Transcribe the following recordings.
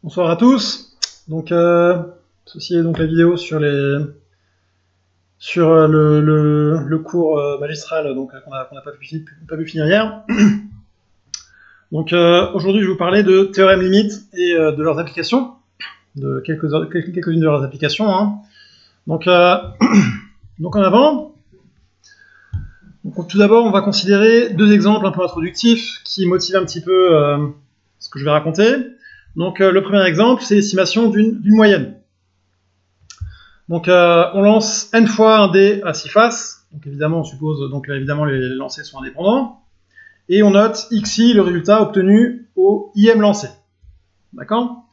Bonsoir à tous. Donc, ceci est donc la vidéo sur le cours magistral donc qu'on n'a pas pu finir hier. Donc, aujourd'hui, je vais vous parler de théorèmes limites et de leurs applications, de quelques-unes de leurs applications. Hein. Donc, donc, en avant. Donc, tout d'abord, on va considérer deux exemples un peu introductifs qui motivent un petit peu ce que je vais raconter. Donc, le premier exemple, c'est l'estimation d'une moyenne. Donc, on lance n fois un dé à 6 faces. Donc, évidemment, on suppose évidemment les lancers sont indépendants. Et on note xi, le résultat obtenu au im lancé. D'accord ?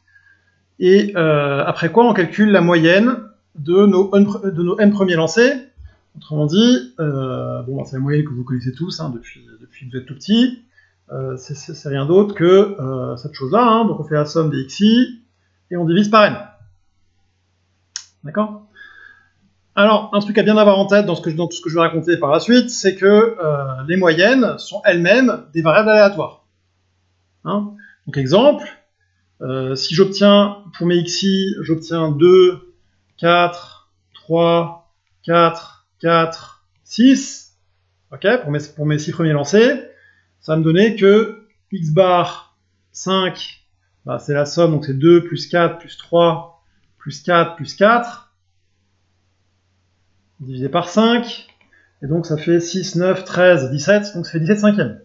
Et après quoi, on calcule la moyenne de nos n premiers lancés. Autrement dit, c'est la moyenne que vous connaissez tous hein, depuis que vous êtes tout petit. C'est rien d'autre que cette chose-là. Hein. Donc, on fait la somme des xi et on divise par n. D'accord ? Alors, un truc à bien avoir en tête dans tout ce que je vais raconter par la suite, c'est que les moyennes sont elles-mêmes des variables aléatoires. Hein. Donc, exemple, si j'obtiens, pour mes xi, j'obtiens 2, 4, 3, 4, 4, 6, okay, pour mes 6 premiers lancers, ça va me donner que x bar 5, c'est la somme, donc c'est 2 plus 4 plus 3 plus 4 plus 4, divisé par 5, et donc ça fait 6, 9, 13, 17, donc ça fait 17 cinquièmes.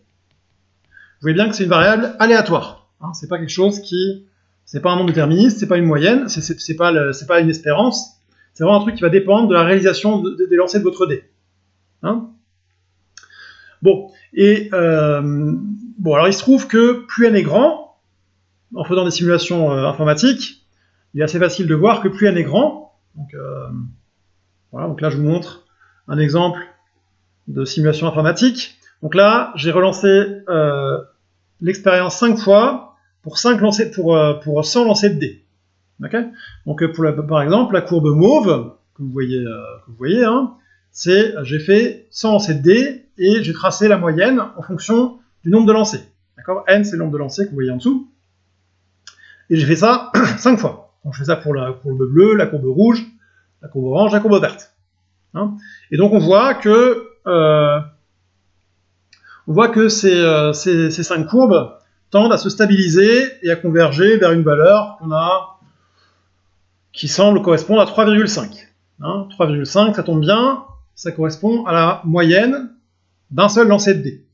Vous voyez bien que c'est une variable aléatoire. Hein, c'est pas quelque chose c'est pas un nombre déterministe, c'est pas une moyenne, c'est pas une espérance, c'est vraiment un truc qui va dépendre de la réalisation des lancers de votre dé. Hein bon, alors il se trouve que plus n est grand, en faisant des simulations informatiques, il est assez facile de voir que plus n est grand, donc voilà, donc là je vous montre un exemple de simulation informatique. Donc là, j'ai relancé l'expérience 5 fois pour 100 lancers de dés. Okay, donc par exemple, la courbe mauve que vous voyez, hein, c'est j'ai fait 100 lancers de dés et j'ai tracé la moyenne en fonction du nombre de lancers. D'accord, n c'est le nombre de lancers que vous voyez en dessous. Et j'ai fait ça 5 fois. Donc je fais ça pour la courbe bleue, la courbe rouge, la courbe orange, la courbe verte. Hein, et donc on voit que ces 5 courbes tendent à se stabiliser et à converger vers une valeur qui semble correspondre à 3,5. Hein, 3,5, ça tombe bien, ça correspond à la moyenne d'un seul lancer de dés.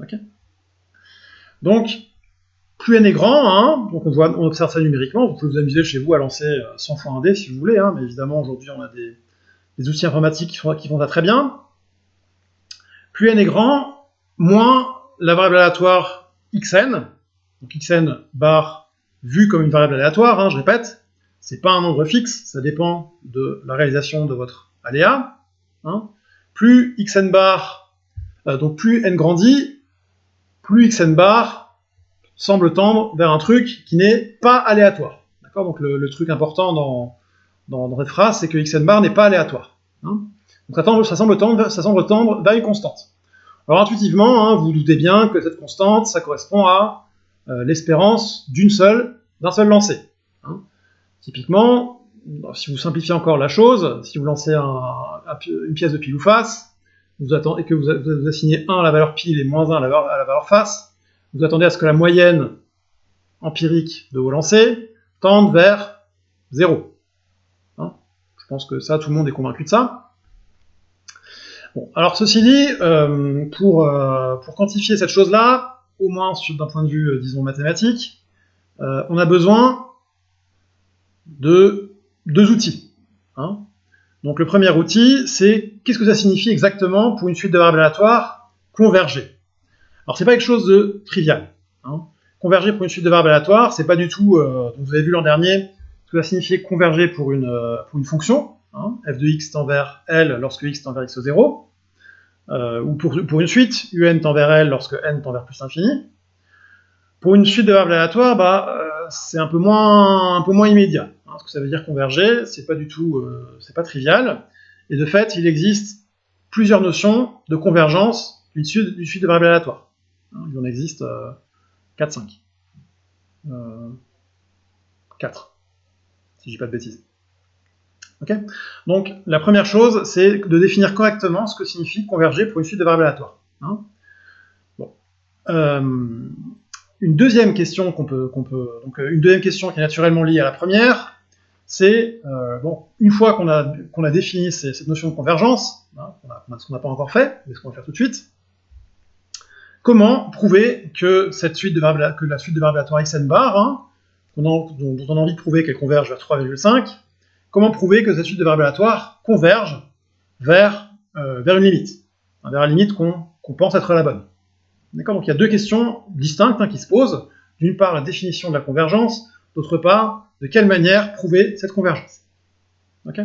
Okay, donc, plus n est grand, hein, donc on observe ça numériquement, vous pouvez vous amuser chez vous à lancer 100 fois un dé si vous voulez, hein, mais évidemment aujourd'hui on a des outils informatiques qui font ça très bien. Plus n est grand, moins la variable aléatoire xn, donc xn bar vu comme une variable aléatoire, hein, je répète, c'est pas un nombre fixe, ça dépend de la réalisation de votre aléa. Hein. Plus xn bar, donc plus n grandit, plus xn bar semble tendre vers un truc qui n'est pas aléatoire. D'accord, donc le truc important dans cette phrase, c'est que xn bar n'est pas aléatoire. Hein. Donc ça semble tendre vers une constante. Alors intuitivement, hein, vous vous doutez bien que cette constante, ça correspond à l'espérance d'un seul lancer. Hein. Typiquement, si vous simplifiez encore la chose, si vous lancez une pièce de pile ou face, et que vous assignez 1 à la valeur pile et moins 1 à la valeur face, vous attendez à ce que la moyenne empirique de vos lancers tende vers 0. Hein, je pense que ça, tout le monde est convaincu de ça. Bon, alors ceci dit, pour quantifier cette chose-là, au moins d'un point de vue, disons, mathématique, on a besoin de 2 outils. Hein. Donc le premier outil, c'est qu'est-ce que ça signifie exactement pour une suite de variables aléatoires converger. Alors c'est pas quelque chose de trivial. Hein. Converger pour une suite de variables aléatoires, c'est pas du tout, vous avez vu l'an dernier, ce que ça signifiait converger pour une fonction, hein, f de x tend vers L lorsque x tend vers x0, ou pour une suite, un tend vers L lorsque n tend vers plus l'infini. Pour une suite de variables aléatoires, c'est un peu moins immédiat. Hein, ce que ça veut dire converger, c'est pas trivial, et de fait, il existe plusieurs notions de convergence d'une suite de variables aléatoires. Hein, il en existe 4-5. 4, si je dis pas de bêtises. Okay, donc la première chose, c'est de définir correctement ce que signifie converger pour une suite de variables aléatoires. Hein. Bon. Une deuxième question donc une deuxième question qui est naturellement liée à la première, c'est bon, une fois qu'on a défini cette notion de convergence, hein, ce qu'on n'a pas encore fait, mais ce qu'on va faire tout de suite, comment prouver que la suite de variables aléatoires xn bar, hein, dont on a envie de prouver qu'elle converge vers 3,5, comment prouver que cette suite de variables aléatoires converge vers une limite, hein, vers la limite qu'on pense être la bonne. D'accord, donc il y a deux questions distinctes, hein, qui se posent. D'une part, la définition de la convergence, d'autre part, de quelle manière prouver cette convergence. Okay,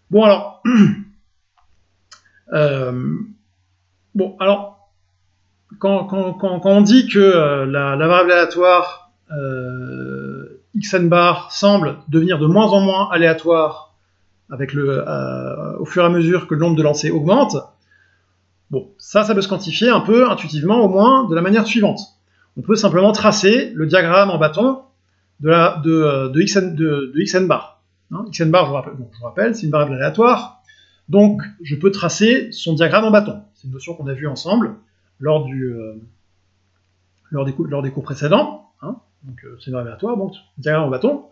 bon, alors, quand on dit que la variable aléatoire xn bar semble devenir de moins en moins aléatoire avec au fur et à mesure que le nombre de lancers augmente, bon, ça peut se quantifier un peu intuitivement, au moins, de la manière suivante. On peut simplement tracer le diagramme en bâton de xn bar. Hein, xn bar, je vous rappelle, c'est une variable aléatoire, donc je peux tracer son diagramme en bâton. C'est une notion qu'on a vue ensemble lors des cours précédents. Hein, donc c'est une variable aléatoire, donc diagramme en bâton.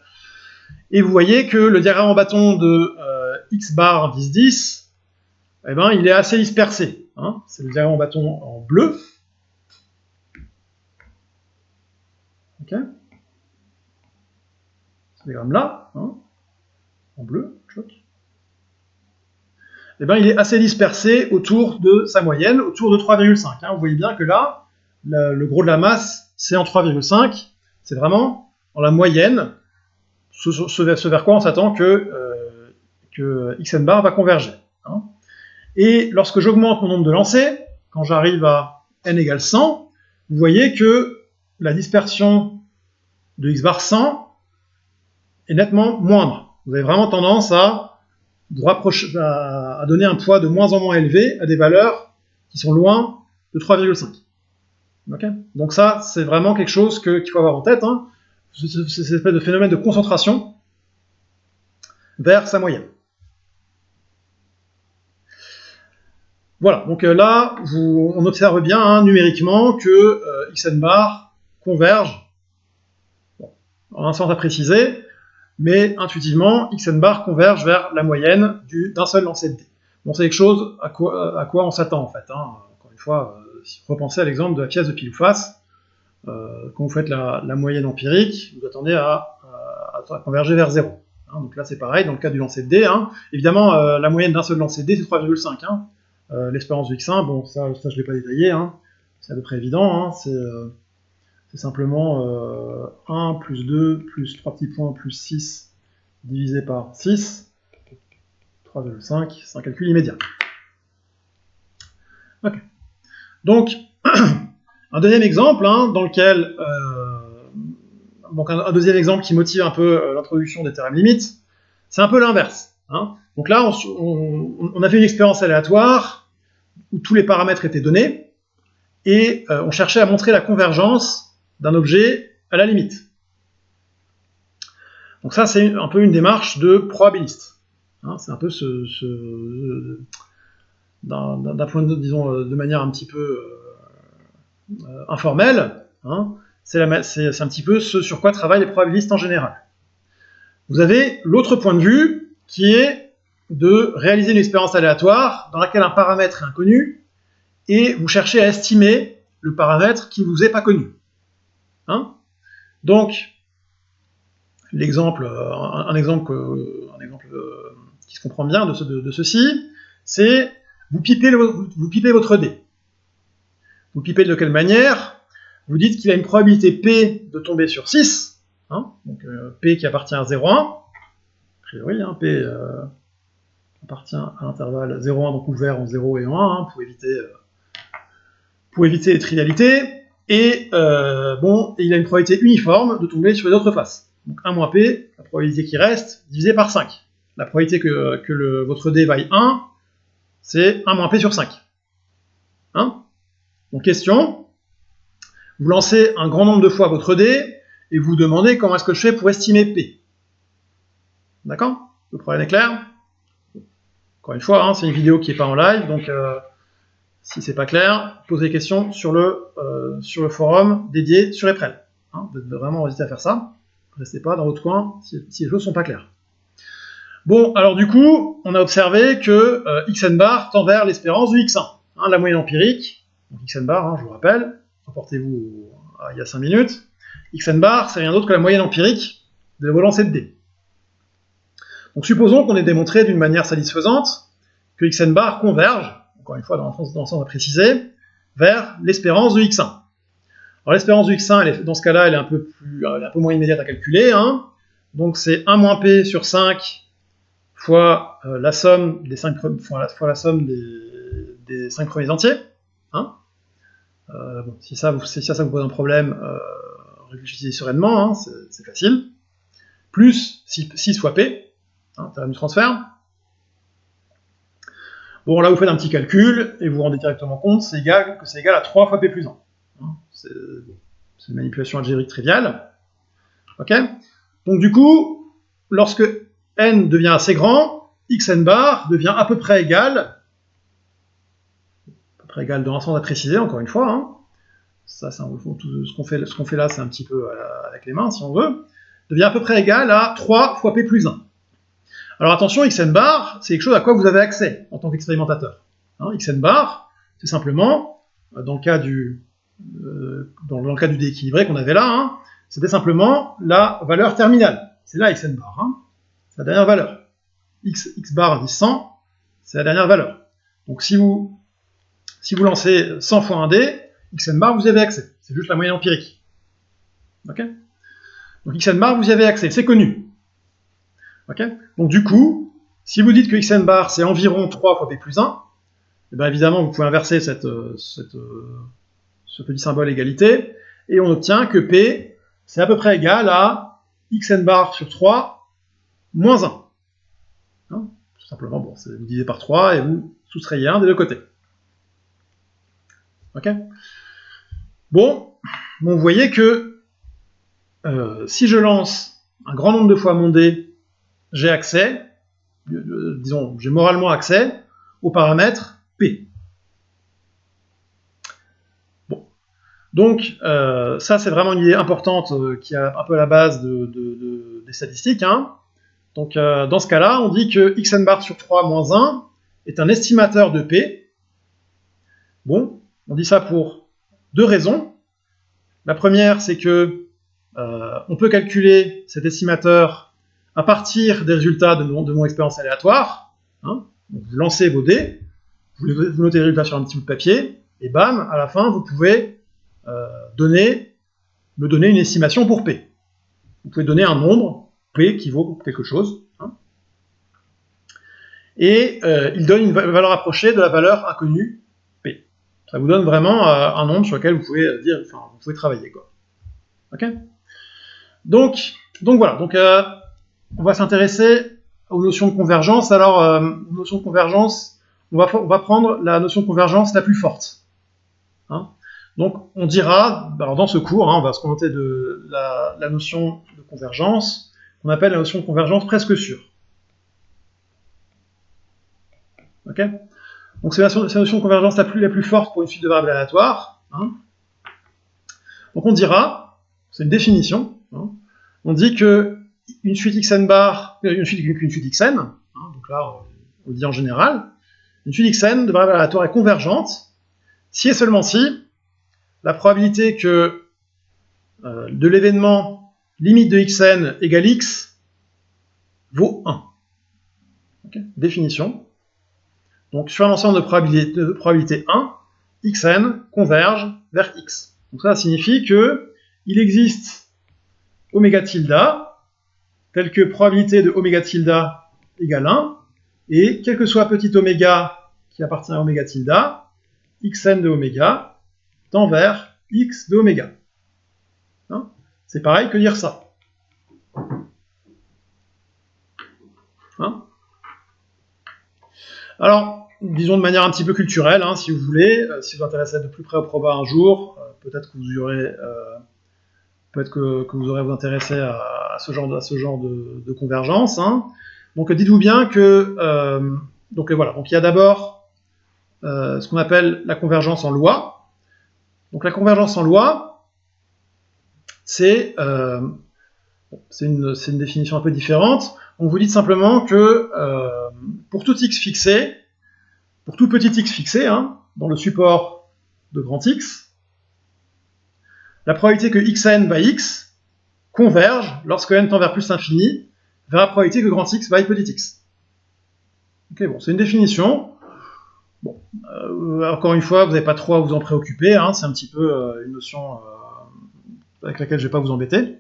Et vous voyez que le diagramme en bâton de x bar 10, eh ben, il est assez dispersé. Hein, c'est le diagramme en bâton en bleu. Ok. Ce diagramme-là, hein, en bleu, choc. Eh ben, il est assez dispersé autour de sa moyenne, autour de 3,5. Hein. Vous voyez bien que là, le gros de la masse, c'est en 3,5. C'est vraiment dans la moyenne, ce vers quoi on s'attend que xn bar va converger. Hein. Et lorsque j'augmente mon nombre de lancers, quand j'arrive à n égale 100, vous voyez que la dispersion de x bar 100 est nettement moindre. Vous avez vraiment tendance à donner un poids de moins en moins élevé à des valeurs qui sont loin de 3,5. Okay, donc ça, c'est vraiment quelque chose qu'il faut avoir en tête. Hein. C'est cette espèce de phénomène de concentration vers sa moyenne. Voilà, donc là, on observe bien, hein, numériquement que xn bar converge, bon, en un sens à préciser, mais intuitivement, xn bar converge vers la moyenne d'un seul lancer de dés. Bon, c'est quelque chose à quoi on s'attend, en fait. Hein. Encore une fois, si vous repensez à l'exemple de la pièce de pile ou face, quand vous faites la moyenne empirique, vous attendez à converger vers 0. Hein. Donc là, c'est pareil, dans le cas du lancer de dés. Hein. Évidemment, la moyenne d'un seul lancer de dés, c'est 3,5. Hein. L'espérance du x1, bon, ça je ne l'ai pas détaillé, hein. C'est à peu près évident. Hein. C'est simplement 1 plus 2 plus 3 petits points plus 6 divisé par 6, 3,5, c'est un calcul immédiat. Ok. Donc, un deuxième exemple, hein, dans lequel... donc un deuxième exemple qui motive un peu l'introduction des théorèmes limites, c'est un peu l'inverse. Hein. Donc là, on a fait une expérience aléatoire où tous les paramètres étaient donnés, et on cherchait à montrer la convergence d'un objet à la limite. Donc ça, c'est un peu une démarche de probabiliste. Hein, c'est un peu d'un point de vue, disons, de manière un petit peu informelle, hein, c'est un petit peu ce sur quoi travaillent les probabilistes en général. Vous avez l'autre point de vue, qui est de réaliser une expérience aléatoire dans laquelle un paramètre est inconnu, et vous cherchez à estimer le paramètre qui ne vous est pas connu. Hein, donc, un exemple qui se comprend bien de ceci, c'est vous pipez votre dé. Vous pipez de quelle manière? Vous dites qu'il a une probabilité P de tomber sur 6, hein, donc P qui appartient à 0,1, a priori, hein, P appartient à l'intervalle 0,1, donc ouvert en 0 et en 1, hein, pour éviter les trivialités, et bon, il a une probabilité uniforme de tomber sur les autres faces. Donc 1 moins P, la probabilité qui reste, divisée par 5. La probabilité que votre dé vaille 1, c'est 1 moins P sur 5. Hein? Donc question, vous lancez un grand nombre de fois votre dé, et vous demandez comment est-ce que je fais pour estimer P. D'accord? Le problème est clair? Encore une fois, hein, c'est une vidéo qui n'est pas en live, donc si c'est pas clair, posez des questions sur le forum dédié sur Eprel. Hein, vous devez vraiment hésiter à faire ça. Restez pas dans votre coin si les choses sont pas claires. Bon, alors du coup, on a observé que xn bar tend vers l'espérance de x1. Hein, la moyenne empirique, donc xn bar, hein, je vous rappelle, reportez-vous il y a 5 minutes, xn bar, c'est rien d'autre que la moyenne empirique de vos lancers de dés. Donc supposons qu'on ait démontré d'une manière satisfaisante que xn bar converge, encore une fois dans le sens à préciser, vers l'espérance de x1. Alors l'espérance de x1, dans ce cas-là, elle est un peu moins immédiate à calculer. Hein. Donc c'est 1 moins p sur 5 fois la somme des 5 premiers entiers. Hein. Bon, si ça vous pose un problème, réfléchissez sereinement, hein, c'est facile. Plus 6 fois p, hein, théorème du transfert. Bon, là, vous faites un petit calcul, et vous vous rendez directement compte que c'est égal à 3 fois p plus 1. Hein, c'est une manipulation algébrique triviale. Ok. Donc, du coup, lorsque n devient assez grand, xn bar devient à peu près égal dans un sens à préciser, encore une fois. Hein. Ça, c'est tout ce qu'on fait là, c'est un petit peu avec les mains, si on veut. Devient à peu près égal à 3 fois p plus 1. Alors attention, xn bar, c'est quelque chose à quoi vous avez accès en tant qu'expérimentateur. Hein, xn bar, c'est simplement, dans le cas du dé équilibré qu'on avait là, hein, c'était simplement la valeur terminale. C'est là xn bar, hein, c'est la dernière valeur. X bar dit 100, c'est la dernière valeur. Donc si vous lancez 100 fois un dé, xn bar, vous y avez accès. C'est juste la moyenne empirique. Ok? Donc xn bar, vous y avez accès, c'est connu. Okay. Donc du coup, si vous dites que xn bar c'est environ 3 fois p plus 1, et bien évidemment vous pouvez inverser ce petit symbole égalité, et on obtient que p c'est à peu près égal à xn bar sur 3 moins 1. Hein, tout simplement, bon, vous divisez par 3 et vous soustrayez 1 des deux côtés. Ok. Bon, vous voyez que si je lance un grand nombre de fois mon dé, j'ai accès, disons, j'ai moralement accès aux paramètres P. Bon. Donc, ça, c'est vraiment une idée importante qui est un peu à la base des statistiques. Hein. Donc, dans ce cas-là, on dit que xn bar sur 3 moins 1 est un estimateur de P. Bon, on dit ça pour deux raisons. La première, c'est que on peut calculer cet estimateur à partir des résultats de mon expérience aléatoire. Hein. Donc, vous lancez vos dés, vous notez les résultats sur un petit bout de papier, et bam, à la fin, vous pouvez me donner une estimation pour P. Vous pouvez donner un nombre, P, qui vaut quelque chose. Hein. Et il donne une valeur approchée de la valeur inconnue, P. Ça vous donne vraiment un nombre sur lequel vous pouvez travailler. Quoi. Ok. Donc voilà. Donc, on va s'intéresser aux notions de convergence. Alors, notion de convergence, on va prendre la notion de convergence la plus forte. Hein. Donc, on dira, alors dans ce cours, hein, on va se contenter de la notion de convergence, qu'on appelle la notion de convergence presque sûre. Ok. Donc, c'est la notion de convergence la plus forte pour une suite de variables aléatoires. Hein. Donc, on dira, c'est une définition, hein, on dit que une suite xn bar, une suite xn, hein, donc là on le dit en général, une suite xn de variables aléatoires est convergente si et seulement si la probabilité que de l'événement limite de xn égale x vaut 1. Okay. Définition. Donc sur un ensemble de probabilité 1, xn converge vers x. Donc ça signifie que il existe oméga tilde telle que probabilité de oméga tilde égale 1, et quel que soit petit oméga qui appartient à oméga tilde, xn de oméga tend vers x de oméga. Hein, c'est pareil que dire ça. Hein. Alors, disons de manière un petit peu culturelle, hein, si vous voulez, si vous vous intéressez de plus près au proba un jour, peut-être que vous y aurez peut-être que vous aurez à vous intéresser à ce genre de convergence. Hein. Donc dites-vous bien que donc voilà, donc il y a d'abord ce qu'on appelle la convergence en loi. Donc la convergence en loi, c'est une définition un peu différente. Donc vous dites simplement que pour tout x fixé, pour tout petit x fixé, hein, dans le support de grand X, la probabilité que xn by x converge lorsque n tend vers plus l'infini vers la probabilité que grand X by petit x. Ok, bon, c'est une définition. Bon, encore une fois, vous n'avez pas trop à vous en préoccuper, hein, c'est un petit peu une notion avec laquelle je ne vais pas vous embêter.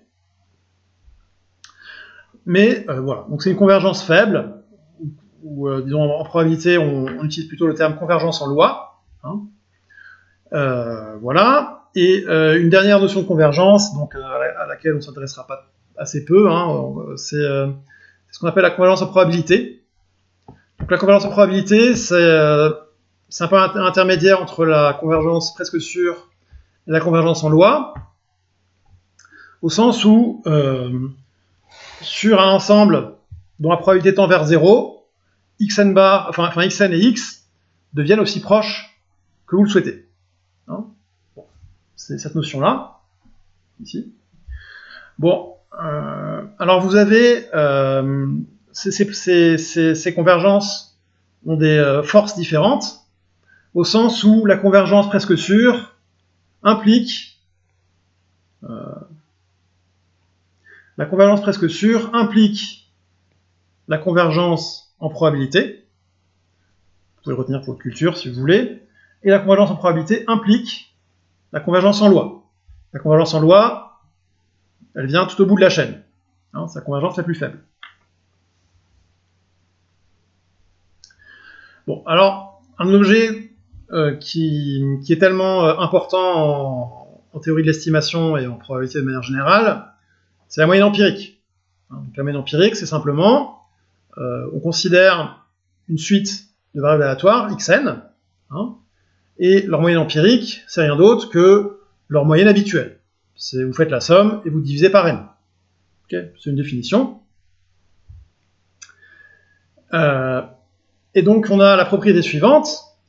Mais voilà, donc c'est une convergence faible, ou disons en probabilité, on utilise plutôt le terme convergence en loi. Hein. Voilà. Et une dernière notion de convergence, donc à laquelle on ne s'intéressera pas assez peu, hein, c'est ce qu'on appelle la convergence en probabilité. Donc la convergence en probabilité, c'est un peu intermédiaire entre la convergence presque sûre et la convergence en loi, au sens où sur un ensemble dont la probabilité tend vers 0, xn et x deviennent aussi proches que vous le souhaitez. Hein, bon, c'est cette notion-là, ici. Bon, alors vous avez ces convergences ont des forces différentes, au sens où la convergence presque sûre implique la convergence en probabilité. Vous pouvez le retenir pour votre culture si vous voulez. Et la convergence en probabilité implique la convergence en loi. La convergence en loi, elle vient tout au bout de la chaîne. Hein, c'est la convergence la plus faible. Bon, alors, un objet qui est tellement important en théorie de l'estimation et en probabilité de manière générale, c'est la moyenne empirique. Donc, la moyenne empirique, c'est simplement, on considère une suite de variables aléatoires, xn, hein, et leur moyenne empirique, c'est rien d'autre que leur moyenne habituelle. Vous faites la somme et vous divisez par n. Okay, c'est une définition. Et donc on a la propriété suivante,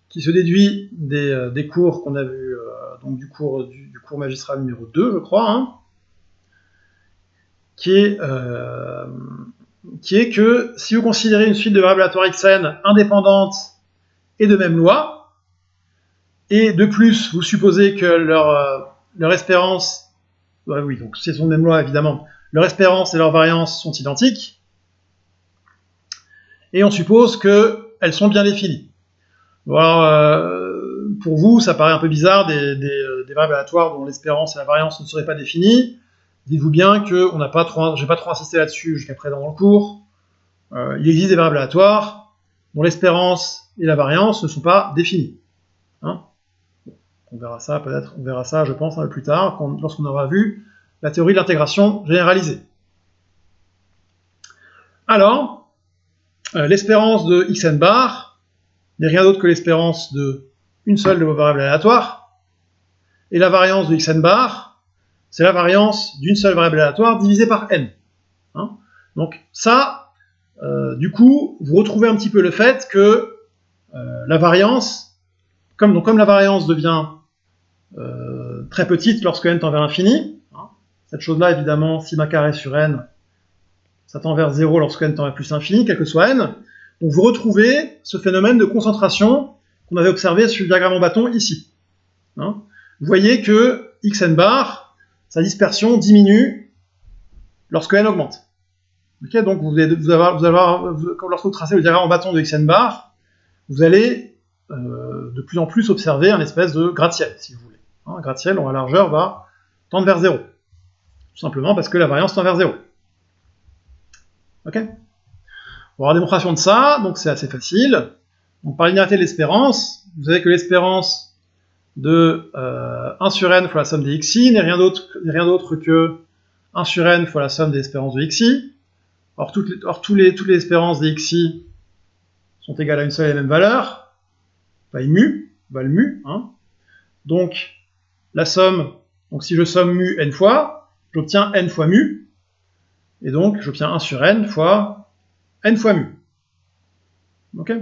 qui se déduit des cours qu'on a vus, donc du cours magistral numéro 2, je crois, hein, qui est que si vous considérez une suite de variables aléatoires xn indépendantes et de même loi, et de plus, vous supposez que leur espérance, oui, donc c'est son même loi évidemment, leur espérance et leur variance sont identiques, et on suppose qu'elles sont bien définies. Bon, alors, pour vous, ça paraît un peu bizarre, des variables aléatoires dont l'espérance et la variance ne seraient pas définies. Dites-vous bien que j'ai pas trop insisté là-dessus jusqu'à présent dans le cours. Il existe des variables aléatoires dont l'espérance et la variance ne sont pas définies. Hein, on verra ça peut-être, je pense, un peu plus tard, lorsqu'on aura vu la théorie de l'intégration généralisée. Alors, l'espérance de xn bar n'est rien d'autre que l'espérance de une seule de vos variables aléatoires, et la variance de xn bar, c'est la variance d'une seule variable aléatoire divisée par n. Hein, donc ça, du coup, vous retrouvez un petit peu le fait que la variance, comme la variance devient très petite lorsque n tend vers l'infini, hein, cette chose-là, évidemment, sigma carré sur n, ça tend vers 0 lorsque n tend vers plus l'infini, quel que soit n. Donc vous retrouvez ce phénomène de concentration qu'on avait observé sur le diagramme en bâton ici. Hein, vous voyez que xn bar, sa dispersion diminue lorsque n augmente. Okay, donc lorsque vous tracez le diagramme en bâton de xn bar, vous allez de plus en plus observer un espèce de gratte-ciel, si vous voulez. Un gratte-ciel dont la largeur va tendre vers 0. Tout simplement parce que la variance tend vers 0. Ok ? Pour avoir la démonstration de ça, donc c'est assez facile. Donc par linéarité de l'espérance, vous savez que l'espérance de 1 sur n fois la somme des xi n'est rien d'autre que 1 sur n fois la somme des espérances de xi. Or, toutes les espérances des xi sont égales à une seule et même valeur, pas une mu, val mu. Hein. Donc, la somme, donc si je somme mu n fois, j'obtiens n fois mu, et donc j'obtiens 1 sur n fois mu. Ok?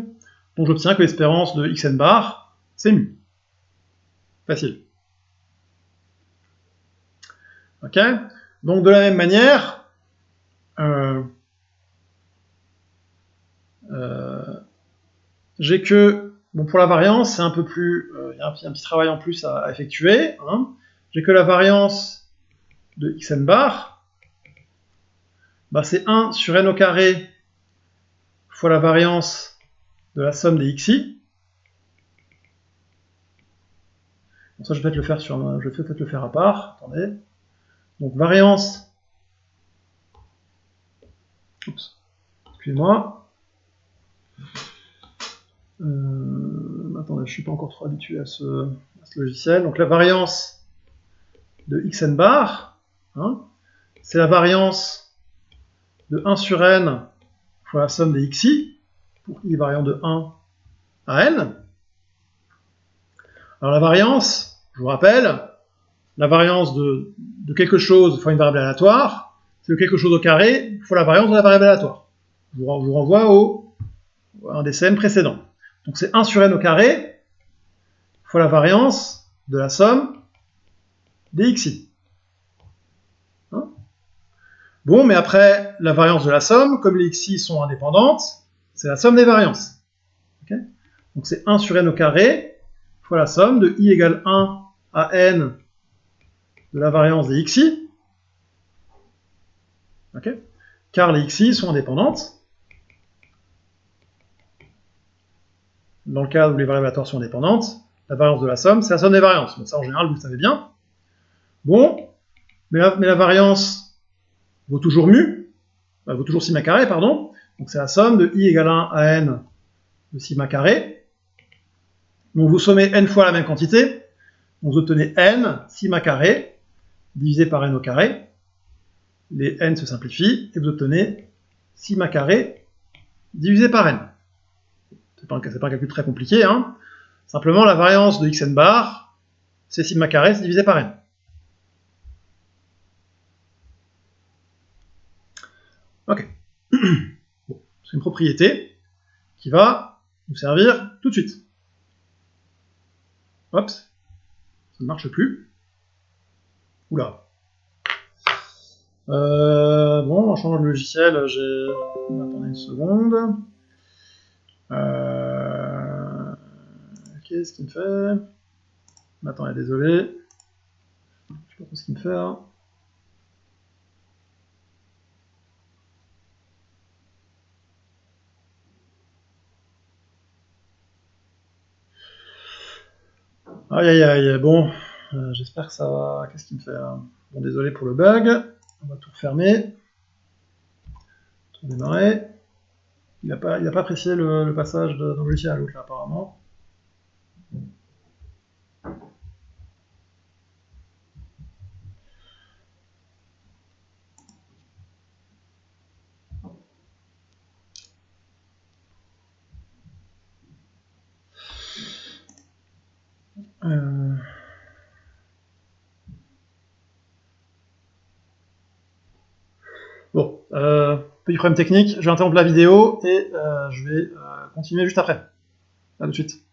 Donc j'obtiens que l'espérance de xn bar, c'est mu. Facile. Ok? Donc de la même manière, j'ai que, bon, pour la variance, c'est un peu plus, il y a un petit travail en plus à effectuer, hein. J'ai que la variance de xn bar, bah, c'est 1 sur n au carré fois la variance de la somme des xi. Bon, ça, je vais peut-être le faire je vais peut-être le faire à part. Attendez. Donc variance. Oups. Excusez-moi. Attendez, je suis pas encore trop habitué à ce logiciel. Donc la variance de xn bar, hein, c'est la variance de 1 sur n fois la somme des xi, pour i variant de 1 à n. Alors la variance, je vous rappelle, la variance de quelque chose fois une variable aléatoire, c'est quelque chose au carré fois la variance de la variable aléatoire. Je vous renvoie à un des CM précédents. Donc c'est 1 sur n au carré fois la variance de la somme des xi. Hein? Bon, mais après, la variance de la somme, comme les xi sont indépendantes, c'est la somme des variances. Okay? Donc c'est 1 sur n au carré fois la somme de i égale 1 à n de la variance des xi, okay, car les xi sont indépendantes. Dans le cas où les variables aléatoires sont indépendantes, la variance de la somme, c'est la somme des variances. Donc ça, en général, vous le savez bien. Bon, mais la variance vaut toujours mu, vaut toujours sigma carré, pardon. Donc c'est la somme de i égale 1 à n de sigma carré. Donc vous sommez n fois la même quantité, donc vous obtenez n sigma carré divisé par n au carré. Les n se simplifient, et vous obtenez sigma carré divisé par n. C'est pas un calcul très compliqué, hein. Simplement, la variance de xn bar, c'est sigma carré, c'est divisé par n. Ok. Bon, c'est une propriété qui va nous servir tout de suite. Hop, ça ne marche plus. Oula. Bon, en changeant de logiciel, attendez une seconde. Qu'est-ce qu'il me fait? Attendez, désolé. Je sais pas trop ce qu'il me fait là. Aïe aïe aïe, bon, j'espère que ça va. Qu'est-ce qu'il me fait là? Bon, désolé pour le bug. On va tout refermer. Tout démarrer. Il n'a pas apprécié le passage d'un logiciel à l'autre, là, apparemment. Bon, petit problème technique, je vais interrompre la vidéo et je vais continuer juste après. À tout de suite.